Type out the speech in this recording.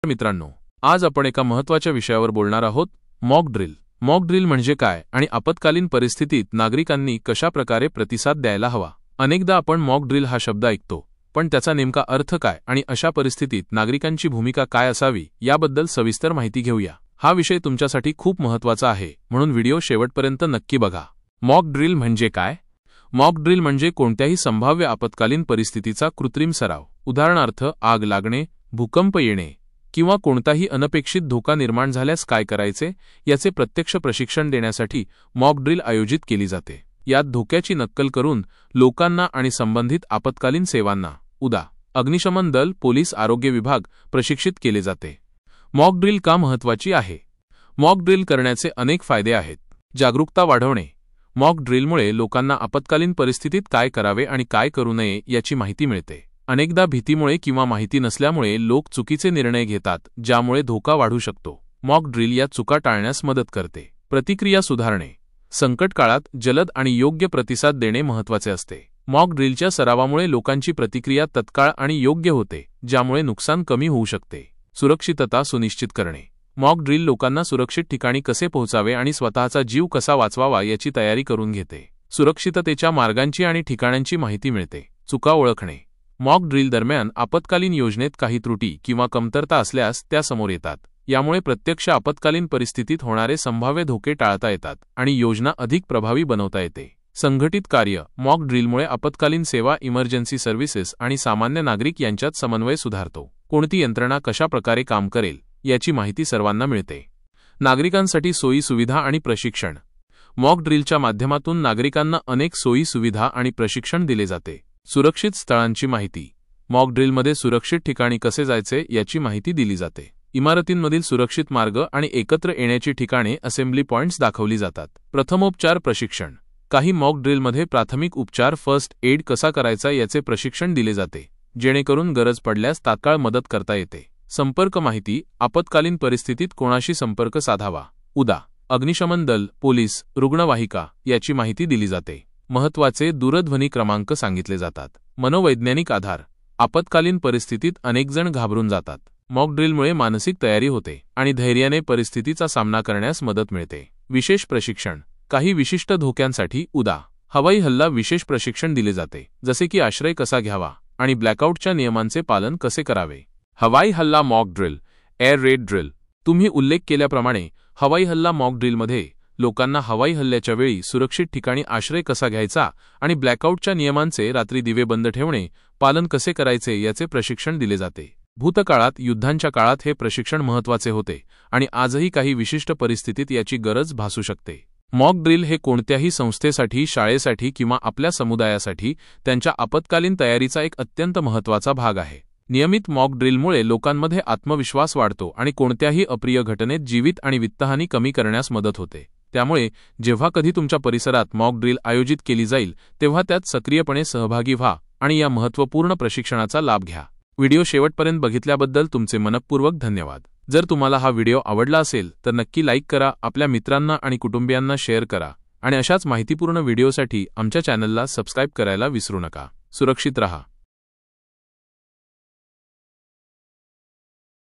मित्रांनो, आज आपण एका महत्त्वाच्या विषयावर बोलणार आहोत, मॉक ड्रिल। मॉक ड्रिल म्हणजे काय आणि आपत्कालीन परिस्थितीत नागरिकांनी कशा प्रकारे प्रतिसाद द्यायला हवा। अनेकदा आपण मॉक ड्रिल हा शब्द ऐकतो, पण त्याचा नेमका अर्थ काय आणि अशा परिस्थितीत नागरिकांची भूमिका काय असावी याबद्दल सविस्तर माहिती घेऊया। हा विषय तुमच्यासाठी खूप महत्त्वाचा आहे, म्हणून व्हिडिओ शेवटपर्यंत नक्की बघा। मॉक ड्रिल म्हणजे काय? मॉक ड्रिल म्हणजे कोणत्याही संभाव्य आपत्कालीन परिस्थितीचा कृत्रिम सराव। उदाहरणार्थ, आग लागणे, भूकंप येणे किंवा कोणताही अनपेक्षित धोका निर्माण झाल्यास काय करायचे याचे प्रत्यक्ष प्रशिक्षण देण्यासाठी मॉक ड्रिल आयोजित केली जाते। यात धोक्याची नक्कल करून लोकांना आणि संबंधित आपत्कालीन सेवांना उदा. अग्निशमन दल, पोलीस, आरोग्य विभाग प्रशिक्षित केले जाते। मॉक ड्रिल का महत्त्वाची आहे? मॉक ड्रिल करण्याचे अनेक फायदे आहेत। जागरूकता वाढवणे। मॉक ड्रिलमुळे लोकांना आपत्कालीन परिस्थितीत काय करावे आणि काय करू नये याची माहिती मिळते। अनेकदा भीतीमुळे किंवा माहिती नसल्यामुळे लोक चुकीचे निर्णय घेतात, ज्यामुळे धोका वाढू शकतो। मॉक ड्रिल या चुका टाळण्यास मदत करते। प्रतिक्रिया सुधारणे। संकट काळात जलद आणि योग्य प्रतिसाद देणे महत्त्वाचे असते। मॉक ड्रिलच्या सरावामुळे लोकांची प्रतिक्रिया तत्काळ आणि योग्य होते, ज्यामुळे नुकसान कमी होऊ शकते। सुरक्षितता सुनिश्चित करणे। मॉक ड्रिल लोकांना सुरक्षित ठिकाणी कसे पोहोचावे आणि स्वतःचा जीव कसा वाचवावा याची तयारी करून घेते। सुरक्षिततेच्या मार्गांची आणि ठिकाणांची माहिती मिळते। चुका ओळखणे। मॉक ड्रिल दरम्यान आपत्कालीन योजनेत काही त्रुटी किंवा कमतरता असल्यास त्या समोर येतात। यामुळे प्रत्यक्ष आपत्कालीन परिस्थितीत होणारे संभाव्य धोके टाळता येतात आणि योजना अधिक प्रभावी बनवता येते। संघटित कार्य। मॉक ड्रिलमुळे आपत्कालीन सेवा, इमर्जन्सी सर्व्हिसेस आणि सामान्य नागरिक यांच्यात समन्वय सुधारतो। कोणती यंत्रणा कशा प्रकारे काम करेल याची माहिती सर्वांना मिळते। नागरिकांसाठी सोयी सुविधा आणि प्रशिक्षण। मॉक ड्रिलच्या माध्यमातून नागरिकांना अनेक सोयी सुविधा आणि प्रशिक्षण दिले जाते। सुरक्षित स्थळांची माहिती। मॉक ड्रिलमध्ये सुरक्षित ठिकाणी कसे जायचे याची माहिती दिली जाते। इमारतींमधील सुरक्षित मार्ग आणि एकत्र येण्याची ठिकाणे, असेंब्ली पॉइंट्स दाखवली जातात। प्रथमोपचार प्रशिक्षण। काही मॉक ड्रिलमध्ये प्राथमिक उपचार, फर्स्ट एड कसा करायचा याचे प्रशिक्षण दिले जाते, जेणेकरून गरज पडल्यास तात्काळ मदत करता येते। संपर्क माहिती। आपत्कालीन परिस्थितीत कोणाशी संपर्क साधावा, उदा. अग्निशमन दल, पोलीस, रुग्णवाहिका याची माहिती दिली जाते। महत्त्वाचे दूरध्वनी क्रमांक सांगितले जातात। मनोवैज्ञानिक आधार। आपत्कालीन परिस्थितीत अनेक जण घाबरून जातात। मॉक ड्रिलमुळे मानसिक तयारी होते आणि धैर्याने परिस्थितीचा सामना करण्यास मदत मिळते। विशेष प्रशिक्षण। काही विशिष्ट धोक्यांसाठी उदा. हवाई हल्ला विशेष प्रशिक्षण दिले जाते, जसे की आश्रय कसा घ्यावा आणि ब्लॅकआउटच्या नियमांचे पालन कसे करावे। हवाई हल्ला mock drill. Air red drill. तुम्ही उल्लेख केल्याप्रमाणे हवाई हल्ला मॉक ड्रिलमध्ये लोकांना हवाई हल्ल्याच्या वेळी सुरक्षित ठिकाणी आश्रय कसा घ्यायचा आणि ब्लॅकआउटच्या नियमांचे, रात्री दिवे बंद ठेवणे, पालन कसे करायचे याचे प्रशिक्षण दिले जाते। भूतकाळात, युद्धांच्या काळात हे प्रशिक्षण महत्त्वाचे होते आणि आजही काही विशिष्ट परिस्थितीत याची गरज भासू शकते। मॉक ड्रिल हे कोणत्याही संस्थेसाठी, शाळेसाठी किंवा आपल्या समुदायासाठी त्यांच्या आपत्कालीन तयारीचा एक अत्यंत महत्त्वाचा भाग आहे। नियमित मॉक ड्रिलमुळे लोकांमध्ये आत्मविश्वास वाढतो आणि कोणत्याही अप्रिय घटनेत जीवित आणि वित्तहानी कमी करण्यास मदत होते। त्यामुळे जेव्हा कधी तुमच्या परिसरात मॉक ड्रिल आयोजित केली जाईल, तेव्हा त्यात सक्रियपणे सहभागी व्हा आणि या महत्त्वपूर्ण प्रशिक्षणाचा लाभ घ्या। व्हिडिओ शेवटपर्यंत बघितल्याबद्दल तुमचे मनःपूर्वक धन्यवाद। जर तुम्हाला हा व्हिडिओ आवडला असेल तर नक्की लाईक करा, आपल्या मित्रांना आणि कुटुंबियांना शेअर करा आणि अशाच माहितीपूर्ण व्हिडिओसाठी आमच्या चॅनलला सबस्क्राईब करायला विसरू नका। सुरक्षित रहा।